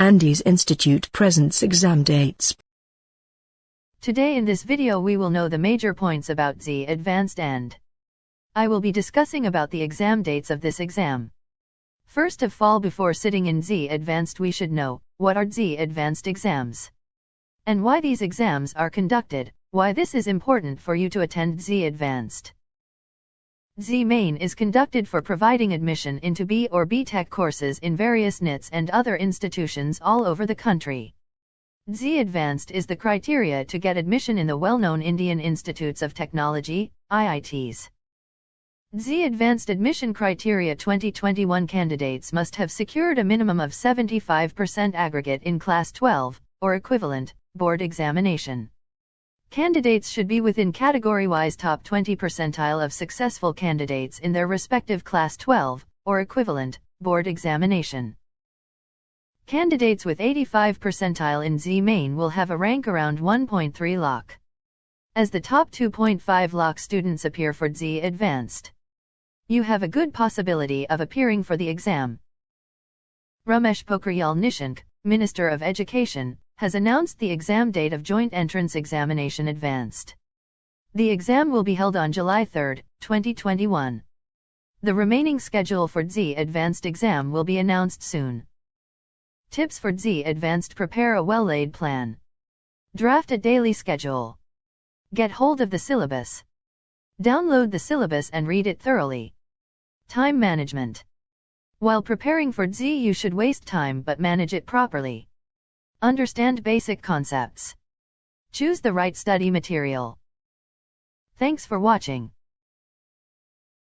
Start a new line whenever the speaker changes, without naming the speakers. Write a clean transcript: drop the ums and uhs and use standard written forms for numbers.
Andes Institute presents exam dates.
Today in this video we will know the major points about JEE-Advanced and I will be discussing about the exam dates of this exam. First of all, before sitting in JEE-Advanced we should know what are JEE-Advanced exams and why these exams are conducted, why this is important for you to attend JEE-Advanced. JEE-Main is conducted for providing admission into B or B.Tech courses in various NITs and other institutions all over the country. JEE-Advanced is the criteria to get admission in the well-known Indian Institutes of Technology, IITs. JEE-Advanced admission criteria: 2021 candidates must have secured a minimum of 75% aggregate in Class 12, or equivalent, board examination. Candidates should be within category-wise top 20 percentile of successful candidates in their respective Class 12, or equivalent, board examination. Candidates with 85 percentile in JEE-Main will have a rank around 1.3 lakh. As the top 2.5 lakh students appear for JEE-Advanced, you have a good possibility of appearing for the exam. Ramesh Pokhriyal Nishank, Minister of Education, has announced the exam date of Joint Entrance Examination Advanced. The exam will be held on July 3, 2021. The remaining schedule for JEE-Advanced exam will be announced soon. Tips for JEE-Advanced: prepare a well-laid plan. Draft a daily schedule. Get hold of the syllabus. Download the syllabus and read it thoroughly. Time management. While preparing for JEE you should waste time but manage it properly. Understand basic concepts. Choose the right study material. Thanks for watching.